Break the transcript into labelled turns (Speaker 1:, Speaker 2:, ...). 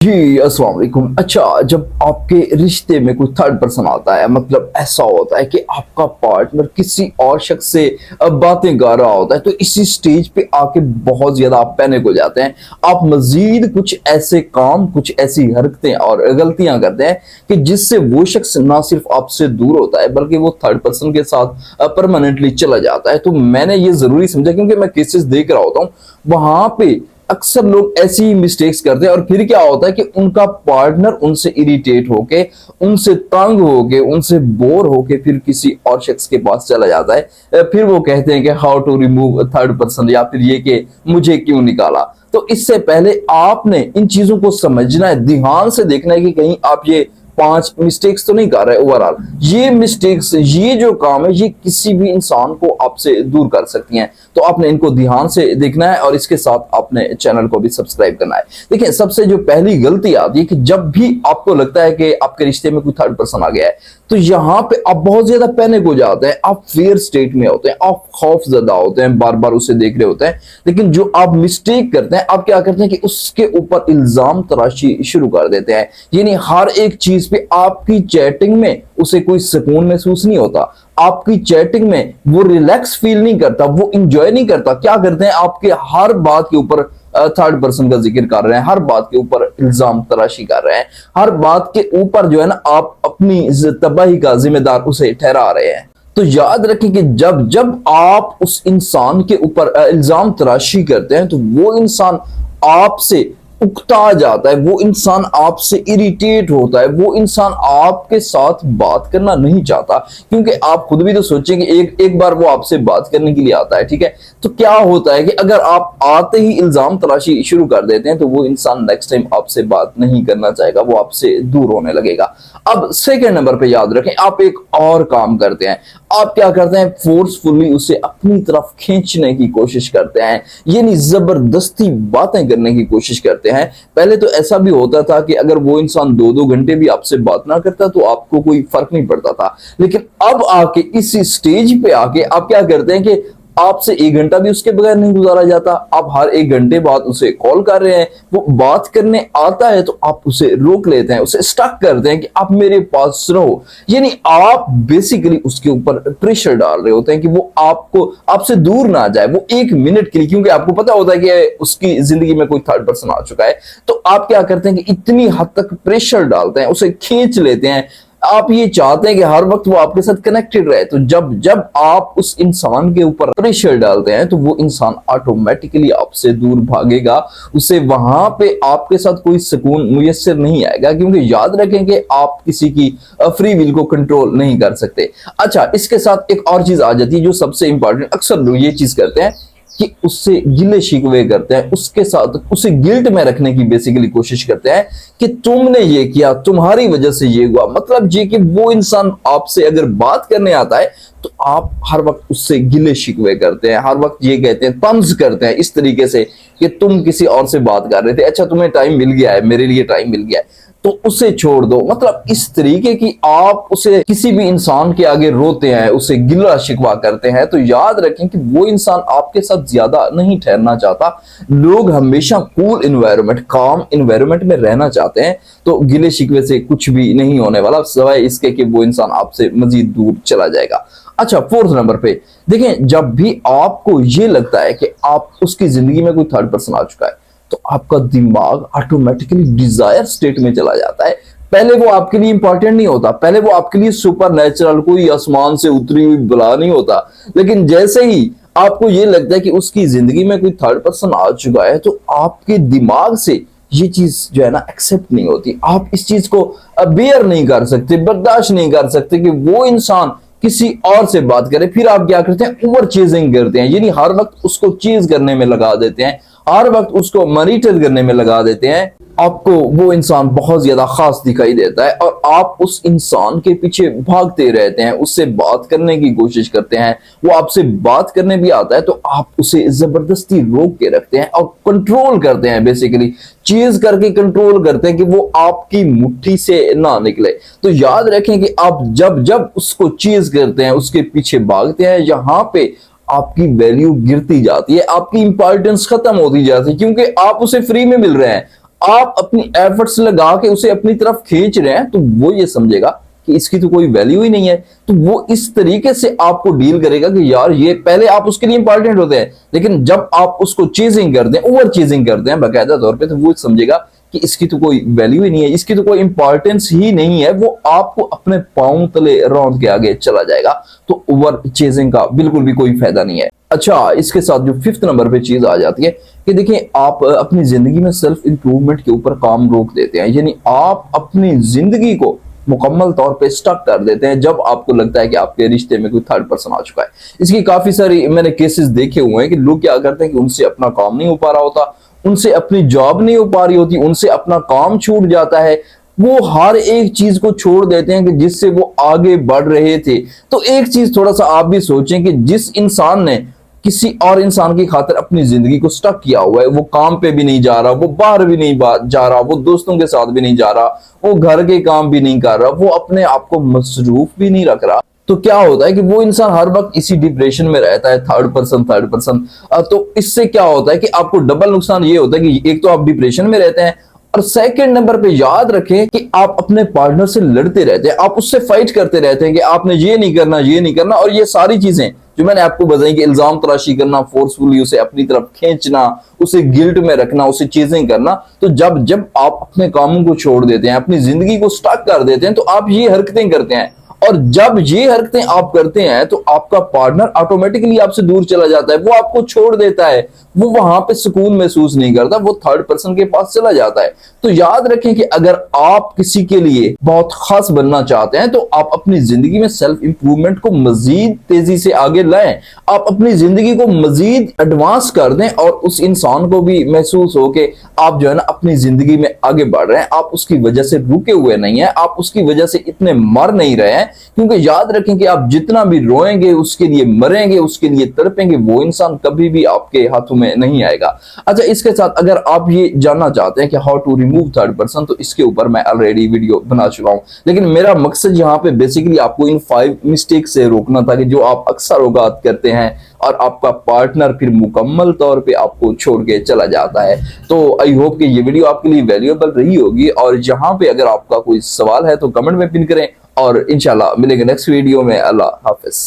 Speaker 1: जी अस्सलाम वालेकुम। अच्छा, जब आपके रिश्ते में कोई थर्ड पर्सन आता है, मतलब ऐसा होता है कि आपका पार्टनर किसी और शख्स से बातें कर रहा होता है, तो इसी स्टेज पे आके बहुत ज्यादा आप पैनिक हो जाते हैं। आप मजीद कुछ ऐसे काम, कुछ ऐसी हरकतें और गलतियां करते हैं कि जिससे वो शख्स ना सिर्फ आपसे दूर होता है बल्कि वो थर्ड पर्सन के साथ परमानेंटली चला जाता है। तो मैंने ये जरूरी समझा, क्योंकि मैं केसेस देख रहा होता हूँ वहां पे अक्सर लोग ऐसी मिस्टेक्स करते हैं और फिर क्या होता है कि उनका पार्टनर उनसे इरिटेट होके, उनसे तंग होके, उनसे बोर होके फिर किसी और शख्स के पास चला जाता है। फिर वो कहते हैं कि how to remove third person, या फिर ये कि मुझे क्यों निकाला। तो इससे पहले आपने इन चीजों को समझना है, ध्यान से देखना है कि कहीं आप ये 5 मिस्टेक्स तो नहीं कर रहे। ओवरऑल ये मिस्टेक्स, ये जो काम है, ये किसी भी इंसान को आपसे दूर कर सकती हैं। तो आपने इनको ध्यान से देखना है और इसके साथ आपने चैनल को भी सब्सक्राइब करना है। देखिए, सबसे जो पहली गलती आती है कि जब भी आपको लगता है कि आपके रिश्ते में कोई थर्ड पर्सन आ गया है, तो यहाँ पे आप बहुत ज्यादा पैनिक हो जाते हैं, आप फियर स्टेट में होते हैं, आप खौफजदा होते हैं, बार बार उसे देख रहे होते हैं। लेकिन जो आप मिस्टेक करते हैं, आप क्या करते हैं कि उसके ऊपर इल्जाम तराशी शुरू कर देते हैं। यानी हर एक चीज पे आपकी चैटिंग में उसे कोई सुकून महसूस नहीं होता, आपकी चैटिंग में वो रिलैक्स फील नहीं करता, वो इंजॉय नहीं करता। क्या करते हैं, आपके हर बात के ऊपर थर्ड पर्सन का जिक्र कर रहे हैं, हर बात के ऊपर इल्जाम तराशी कर रहे हैं, हर बात के ऊपर जो है ना आप अपनी तबाही का जिम्मेदार उसे ठहरा रहे हैं। तो याद रखें कि जब जब आप उस इंसान के ऊपर इल्जाम तराशी करते हैं, तो वो इंसान आपसे उकता जाता है, वो इंसान आपसे इरिटेट होता है, वो इंसान आपके साथ बात करना नहीं चाहता। क्योंकि आप खुद भी तो सोचें कि एक बार वो आपसे बात करने के लिए आता है, ठीक है, तो क्या होता है कि अगर आप आते ही इल्जाम तराशी शुरू कर देते हैं, तो वो इंसान नेक्स्ट टाइम आपसे बात नहीं करना चाहेगा, वो आपसे दूर होने लगेगा। अब सेकेंड नंबर पे याद रखें, आप एक और काम करते हैं। आप क्या करते हैं, फोर्सफुली उसे अपनी तरफ खींचने की कोशिश करते हैं, यानी जबरदस्ती बातें करने की कोशिश करते हैं। पहले तो ऐसा भी होता था कि अगर वो इंसान 2-2 घंटे भी आपसे बात ना करता तो आपको कोई फर्क नहीं पड़ता था। लेकिन अब आके इसी स्टेज पे आके आप क्या करते हैं कि आपसे 1 घंटा भी उसके बगैर नहीं गुजारा जाता। आप हर 1 घंटे बाद उसे कॉल कर रहे हैं, वो बात करने आता है तो आप उसे रोक लेते हैं, उसे स्टक करते हैं कि आप मेरे पास रहो। यानी आप बेसिकली उसके ऊपर प्रेशर डाल रहे होते हैं कि वो आपको, आपसे दूर ना जाए, वो 1 मिनट के लिए, क्योंकि आपको पता होता है कि उसकी जिंदगी में कोई थर्ड पर्सन आ चुका है। तो आप क्या करते हैं कि इतनी हद तक प्रेशर डालते हैं, उसे खींच लेते हैं। आप ये चाहते हैं कि हर वक्त वो आपके साथ कनेक्टेड रहे। तो जब जब आप उस इंसान के ऊपर प्रेशर डालते हैं, तो वो इंसान ऑटोमेटिकली आपसे दूर भागेगा, उसे वहां पे आपके साथ कोई सुकून मुयस्सर नहीं आएगा। क्योंकि याद रखें कि आप किसी की फ्री विल को कंट्रोल नहीं कर सकते। अच्छा, इसके साथ एक और चीज आ जाती है जो सबसे इंपॉर्टेंट, अक्सर लोग ये चीज करते हैं कि उससे गिले शिकवे करते हैं, उसके साथ उसे गिल्ट में रखने की बेसिकली कोशिश करते हैं कि तुमने ये किया, तुम्हारी वजह से ये हुआ। मतलब ये कि वो इंसान आपसे अगर बात करने आता है तो आप हर वक्त उससे गिले शिकवे करते हैं, हर वक्त ये कहते हैं, तंज करते हैं इस तरीके से कि तुम किसी और से बात कर रहे थे, अच्छा तुम्हें टाइम मिल गया है, मेरे लिए टाइम मिल गया है तो उसे छोड़ दो। मतलब इस तरीके की आप उसे किसी भी इंसान के आगे रोते हैं, उसे गिला शिकवा करते हैं। तो याद रखें कि वो इंसान आपके साथ ज्यादा नहीं ठहरना चाहता। लोग हमेशा कूल इन्वायरमेंट, काम इन्वायरमेंट में रहना चाहते हैं। तो गिले शिकवे से कुछ भी नहीं होने वाला, सिवाय इसके कि वो इंसान आपसे मजीद दूर चला जाएगा। अच्छा, फोर्थ नंबर पे देखें, जब भी आपको ये लगता है कि आप उसकी जिंदगी में कोई थर्ड पर्सन आ चुका है, तो आपका दिमाग ऑटोमेटिकली डिजायर स्टेट में चला जाता है। पहले वो आपके लिए इंपॉर्टेंट नहीं होता, पहले वो आपके लिए सुपर नेचुरल, कोई आसमान से उतरी हुई बला नहीं होता। लेकिन जैसे ही आपको ये लगता है कि उसकी जिंदगी में कोई थर्ड पर्सन आ चुका है, तो आपके दिमाग से ये चीज जो है ना एक्सेप्ट नहीं होती। आप इस चीज को बेयर नहीं कर सकते, बर्दाश्त नहीं कर सकते कि वो इंसान किसी और से बात करे। फिर आप क्या करते हैं, ओवर चेजिंग करते हैं, यानी हर वक्त उसको चीज करने में लगा देते हैं, हर वक्त उसको मॉनिटर करने में लगा देते हैं। आपको वो इंसान बहुत ज्यादा खास दिखाई देता है और आप उस इंसान के पीछे भागते रहते हैं, उससे बात करने की कोशिश करते हैं। वो आपसे बात करने भी आता है तो आप उसे जबरदस्ती रोक के रखते हैं और कंट्रोल करते हैं, बेसिकली चीज करके कंट्रोल करते हैं कि वो आपकी मुट्ठी से ना निकले। तो याद रखें कि आप जब जब उसको चीज करते हैं, उसके पीछे भागते हैं, यहाँ पे आपकी वैल्यू गिरती जाती है, आपकी इंपॉर्टेंस खत्म होती जाती है, क्योंकि आप उसे फ्री में मिल रहे हैं। आप अपनी एफर्ट्स लगा के उसे अपनी तरफ खींच रहे हैं, तो वो ये समझेगा कि इसकी तो कोई वैल्यू ही नहीं है। तो वो इस तरीके से आपको डील करेगा कि यार ये, पहले आप उसके लिए इंपॉर्टेंट होते हैं, लेकिन जब आप उसको चेजिंग करते हैं, ओवर चेजिंग करते हैं बाकायदा तौर पे, तो वो समझेगा कि इसकी तो कोई वैल्यू ही नहीं है, इसकी तो कोई इंपॉर्टेंस ही नहीं है। वो आपको अपने पांव तले रौंद के आगे चला जाएगा। तो ओवर चेजिंग का बिल्कुल भी कोई फायदा नहीं है। अच्छा, इसके साथ जो 5th नंबर पे चीज आ जाती है कि देखिए, आप अपनी जिंदगी में सेल्फ इंप्रूवमेंट के ऊपर काम रोक देते हैं, यानी आप अपनी जिंदगी को मुकम्मल तौर पे स्टक कर देते हैं जब आपको लगता है कि आपके रिश्ते में कोई थर्ड पर्सन आ चुका है। इसकी काफी सारी मैंने केसेस देखे हुए हैं कि लोग क्या करते हैं कि उनसे अपना काम नहीं हो पा रहा होता, उनसे अपनी जॉब नहीं हो पा रही होती, उनसे अपना काम छूट जाता है, वो हर एक चीज को छोड़ देते हैं कि जिससे वो आगे बढ़ रहे थे। तो एक चीज थोड़ा सा आप भी सोचें कि जिस इंसान ने किसी और इंसान की खातिर अपनी जिंदगी को स्टक किया हुआ है, वो काम पे भी नहीं जा रहा, वो बाहर भी नहीं जा रहा, वो दोस्तों के साथ भी नहीं जा रहा, वो घर के काम भी नहीं कर रहा, वो अपने आप को मसरूफ भी नहीं रख रहा, तो क्या होता है कि वो इंसान हर वक्त इसी डिप्रेशन में रहता है, थर्ड पर्सन थर्ड पर्सन। तो इससे क्या होता है कि आपको डबल नुकसान ये होता है कि एक तो आप डिप्रेशन में रहते हैं, और सेकंड नंबर पे याद रखें कि आप अपने पार्टनर से लड़ते रहते हैं, आप उससे फाइट करते रहते हैं कि आपने ये नहीं करना, ये नहीं करना। और ये सारी चीजें जो मैंने आपको बताई कि इल्जाम तराशी करना, फोर्सफुली उसे अपनी तरफ खींचना, उसे गिल्ट में रखना, उसे चीजें करना, तो जब जब आप अपने कामों को छोड़ देते हैं, अपनी जिंदगी को स्टक कर देते हैं, तो आप ये हरकतें करते हैं। और जब ये हरकतें आप करते हैं तो आपका पार्टनर ऑटोमेटिकली आपसे दूर चला जाता है, वो आपको छोड़ देता है, वो वहां पे सुकून महसूस नहीं करता, वो थर्ड पर्सन के पास चला जाता है। तो याद रखें कि अगर आप किसी के लिए बहुत खास बनना चाहते हैं तो आप अपनी जिंदगी में सेल्फ इंप्रूवमेंट को मजीद तेजी से आगे लाएं, आप अपनी जिंदगी को मजीद एडवांस कर दें, और उस इंसान को भी महसूस हो कि आप जो है ना अपनी जिंदगी में आगे बढ़ रहे हैं, आप उसकी वजह से रुके हुए नहीं है, आप उसकी वजह से इतने मर नहीं रहे हैं। क्योंकि याद रखें कि आप जितना भी रोएंगे, उसके लिए मरेंगे, उसके लिए तड़पेंगे, वो इंसान कभी भी आपके हाथों में नहीं आएगा। अच्छा, इसके साथ अगर आप ये जानना चाहते हैं कि how to remove third person, तो इसके ऊपर मैं ऑलरेडी वीडियो बना चुका हूं, लेकिन मेरा मकसद यहाँ पे बेसिकली आपको इन 5 मिस्टेक से रोकना था कि जो आप अक्सर औकात करते हैं और आपका पार्टनर फिर मुकम्मल तौर पे आपको छोड़ के चला जाता है। तो आई होप कि ये वीडियो आपके लिए वैल्यूएबल रही होगी, और यहाँ पे अगर आपका कोई सवाल है तो कमेंट में पिन करें, और इंशाल्लाह मिलेंगे नेक्स्ट वीडियो में। अल्लाह हाफिज।